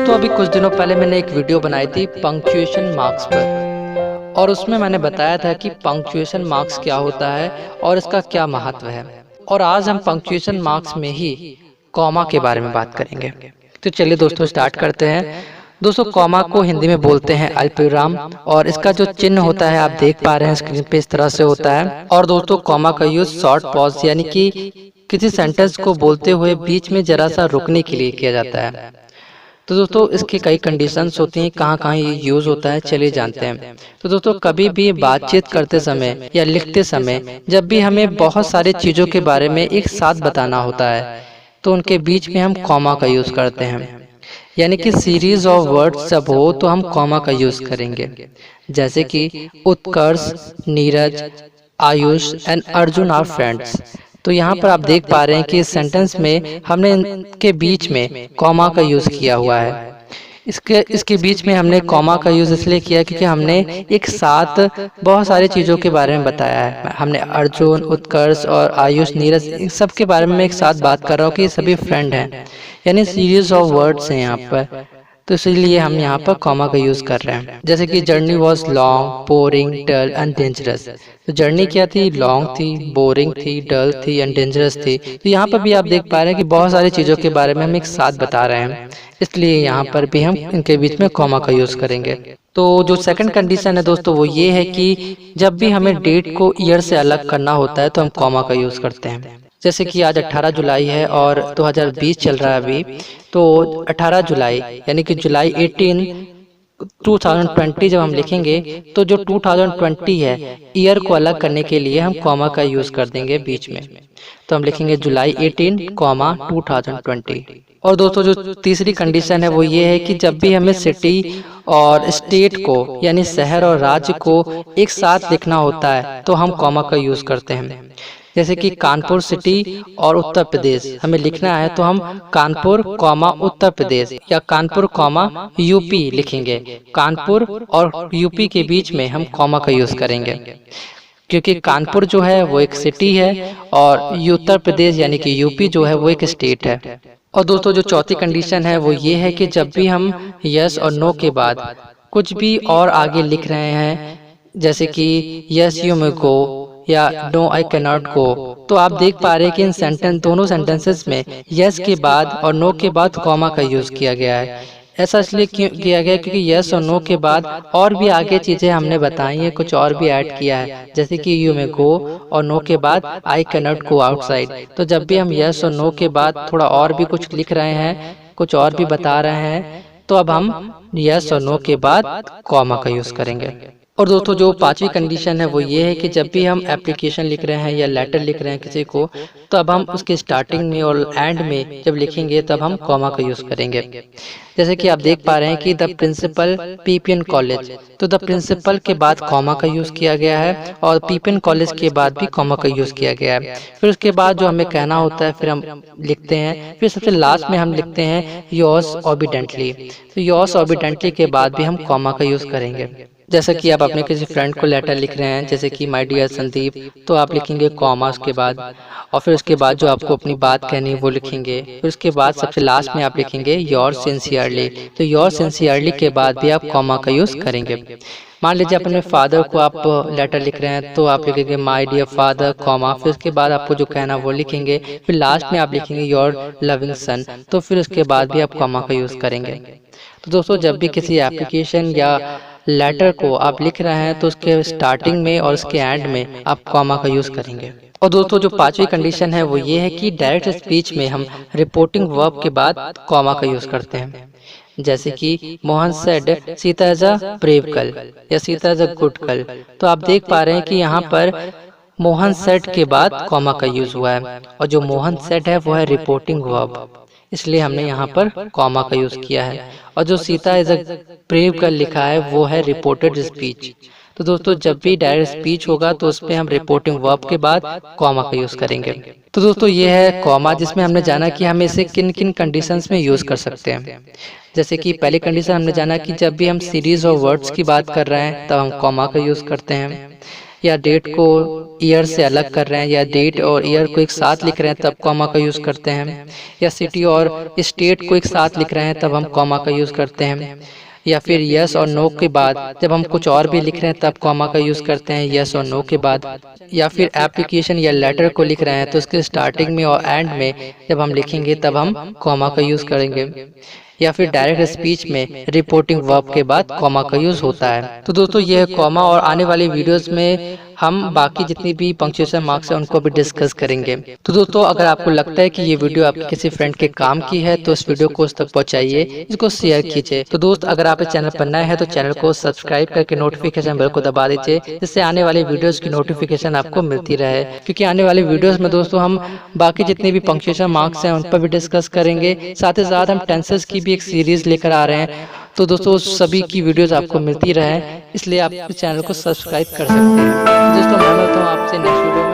दोस्तों अभी कुछ दिनों पहले मैंने एक वीडियो बनाई थी पंक्चुएशन मार्क्स पर, और उसमें मैंने बताया था कि पंक्चुएशन मार्क्स क्या होता है और इसका क्या महत्व है। और आज हम पंक्चुएशन मार्क्स में ही कॉमा के बारे में बात करेंगे। तो चलिए दोस्तों स्टार्ट करते हैं। दोस्तों कॉमा को हिंदी में बोलते हैं अल्पविराम, और इसका जो चिन्ह होता है आप देख पा रहे हैं स्क्रीन पे, इस तरह से होता है। और दोस्तों कॉमा का यूज शॉर्ट पॉज यानी कि किसी सेंटेंस को बोलते हुए बीच में जरा सा रुकने के लिए किया जाता है। तो दोस्तों इसकी कई कंडीशंस होती हैं, कहाँ कहाँ ये यूज होता है चलिए जानते हैं। तो दोस्तों कभी भी बातचीत करते समय या लिखते समय जब भी हमें बहुत सारी चीज़ों के बारे में एक साथ बताना होता है तो उनके बीच में हम कॉमा का यूज करते हैं। यानी कि सीरीज ऑफ वर्ड्स जब हो तो हम कॉमा का यूज करेंगे, जैसे कि Utkarsh, Neeraj, Ayush and Arjun are friends. तो यहाँ पर आप देख पा रहे हैं कि इस सेंटेंस में हमने इनके बीच में कॉमा का यूज किया हुआ है। इसके बीच में हमने कॉमा का यूज इसलिए किया क्योंकि हमने एक साथ बहुत सारी चीज़ों के बारे में बताया है। हमने अर्जुन, उत्कर्ष और आयुष, नीरज इन सब के बारे में एक साथ बात कर रहा हूँ कि ये सभी फ्रेंड हैं, यानी सीरीज ऑफ वर्ड्स हैं यहाँ पर। तो इसलिए हम यहाँ पर कॉमा का यूज कर रहे हैं। जैसे कि journey was long, boring, dull and dangerous. तो जर्नी क्या थी? लॉन्ग थी, बोरिंग थी, डल थी एंड डेंजरस थी। तो यहाँ पर भी आप देख पा रहे हैं कि बहुत सारी चीज़ों के बारे में हम एक साथ बता रहे हैं, इसलिए यहाँ पर भी हम इनके बीच में कॉमा का यूज करेंगे। तो जो सेकंड कंडीशन है दोस्तों वो ये है कि जब भी हमें डेट को ईयर से अलग करना होता है तो हम कॉमा का यूज करते हैं। जैसे कि आज 18 जुलाई है और 2020 चल रहा है अभी, तो 18 जुलाई यानी कि जुलाई 18 2020 जब हम लिखेंगे तो जो 2020 है ईयर को अलग करने के लिए हम कॉमा का यूज कर देंगे बीच में। तो हम लिखेंगे जुलाई 18, 2020। और दोस्तों जो तीसरी कंडीशन है वो ये है कि जब भी हमें सिटी और स्टेट को यानी शहर और राज्य को एक साथ लिखना होता है तो हम कॉमा का यूज करते हैं। जैसे कि कानपुर सिटी और उत्तर प्रदेश हमें लिखना है तो हम कानपुर कॉमा उत्तर प्रदेश या कानपुर कॉमा यूपी लिखेंगे। कानपुर और यूपी के बीच में हम कॉमा का यूज करेंगे क्योंकि कानपुर जो है वो एक सिटी है और उत्तर प्रदेश यानी कि यूपी जो है वो एक स्टेट है। और दोस्तों जो चौथी कंडीशन है वो ये है कि जब भी हम यस और नो के बाद कुछ भी और आगे लिख रहे हैं, जैसे कि यस यू मे गो या no I can not go, तो आप देख पा रहे हैं कि इन दोनों सेंटेंसेस में यस के बाद और नो के बाद कॉमा का यूज किया गया है। ऐसा इसलिए किया गया क्योंकि यस और नो के बाद और भी आगे चीजें हमने बताई हैं, कुछ और भी ऐड किया है, जैसे कि यू मे गो और नो के बाद आई कैन नॉट गो आउटसाइड। तो जब भी हम यस और नो के बाद थोड़ा और भी कुछ लिख रहे हैं, कुछ और भी बता रहे हैं, तो अब हम यस और नो के बाद कॉमा का यूज करेंगे। और दोस्तों जो पांचवी कंडीशन है वो ये है कि जब भी हम एप्लीकेशन लिख रहे हैं या लेटर लिख रहे हैं किसी को, तो अब हम उसके स्टार्टिंग में और एंड में जब लिखेंगे तब हम कॉमा का यूज करेंगे। जैसे कि आप देख पा रहे हैं कि द प्रिंसिपल पीपीएन कॉलेज, तो द प्रिंसिपल के बाद कॉमा का यूज किया गया है और पीपीएन कॉलेज के बाद भी कॉमा का यूज किया गया है। फिर उसके बाद जो हमें कहना होता है फिर हम लिखते हैं, फिर सबसे लास्ट में हम लिखते हैं योर्स ऑबिडेंटली। तो योर्स ऑबिडेंटली के बाद भी हम कॉमा का यूज करेंगे। जैसे कि आप अपने किसी फ्रेंड को लेटर लिख रहे हैं, जैसे कि माय डियर संदीप, तो आप लिखेंगे कॉमा उसके बाद, और फिर उसके बाद जो आपको अपनी बात कहनी है वो लिखेंगे। फिर उसके बाद सबसे लास्ट में आप लिखेंगे योर सिंसियरली। तो योर सिंसियरली के बाद भी आप कॉमा का यूज करेंगे। मान लीजिए अपने फादर को आप लेटर लिख रहे हैं तो आप लिखेंगे माय डियर फादर कॉमा, फिर उसके बाद आपको जो कहना वो लिखेंगे, फिर लास्ट में आप लिखेंगे योर लविंग सन, तो फिर उसके बाद भी आप कॉमा का यूज करेंगे। तो दोस्तों जब भी किसी एप्लीकेशन या लेटर को आप लिख रहे हैं तो उसके स्टार्टिंग में और उसके एंड में आप कॉमा का यूज करेंगे। और दोस्तों जो पांचवी कंडीशन है वो ये है कि डायरेक्ट स्पीच में हम रिपोर्टिंग वर्ब के बाद कॉमा का यूज करते हैं। जैसे कि Mohan said Sita is a brave girl या Sita is a good girl. तो आप देख पा रहे हैं कि यहाँ पर मोहन सेड के बाद कॉमा का यूज हुआ है, और जो मोहन सेड है वो है रिपोर्टिंग वर्ब, इसलिए हमने यहाँ पर कॉमा का यूज किया है। और जो Sita is a brave girl लिखा है वो है रिपोर्टेड स्पीच। तो दोस्तों जब भी डायरेक्ट स्पीच होगा तो उसमें हम रिपोर्टिंग वर्ब के बाद कॉमा का यूज करेंगे। तो दोस्तों ये है कॉमा, जिसमें हमने जाना कि हम इसे किन किन कंडीशंस में यूज कर सकते हैं। जैसे कि पहली कंडीशन हमने जाना कि जब भी हम सीरीज ऑफ वर्ड्स की बात कर रहे हैं तब हम कॉमा का यूज करते हैं। या डेट को ईयर से अलग कर रहे हैं, या डेट और ईयर को एक साथ लिख रहे हैं तब कॉमा का यूज़ करते हैं, या सिटी और स्टेट को एक साथ लिख रहे हैं तब हम कॉमा का यूज़ करते हैं, या फिर यस और नो के बाद जब हम कुछ और भी लिख रहे हैं तब कॉमा का यूज़ करते हैं यस और नो के बाद, या फिर एप्लीकेशन या लेटर को लिख रहे हैं तो उसके स्टार्टिंग में और एंड में जब हम लिखेंगे तब हम कॉमा का यूज़ करेंगे, या फिर डायरेक्ट स्पीच में रिपोर्टिंग वर्ब के बाद कॉमा का यूज़ होता है। तो दोस्तों ये है कॉमा, और आने वाली वीडियोस में हम बाकी जितनी भी पंक्चुएशन मार्क्स हैं उनको भी डिस्कस करेंगे। तो दोस्तों अगर आपको लगता है कि ये वीडियो आपके किसी फ्रेंड के काम की है तो इस वीडियो को उस तक पहुंचाइए, इसको शेयर कीजिए। तो दोस्त अगर आप इस चैनल पर नए हैं तो चैनल को सब्सक्राइब करके नोटिफिकेशन बेल को दबा दीजिए, जिससे आने वाली वीडियोस की नोटिफिकेशन आपको मिलती रहे, क्योंकि आने वाली वीडियोस में दोस्तों हम बाकी जितने भी पंक्चुएशन मार्क्स हैं उन पर भी डिस्कस करेंगे। साथ ही साथ हम टेंसेस की भी एक सीरीज लेकर आ रहे हैं, तो दोस्तों सभी की वीडियोस आपको मिलती रहे, इसलिए आप इस चैनल को सब्सक्राइब कर सकते हैं। दोस्तों मैं मिलता हूँ आपसे नेक्स्ट वीडियो में।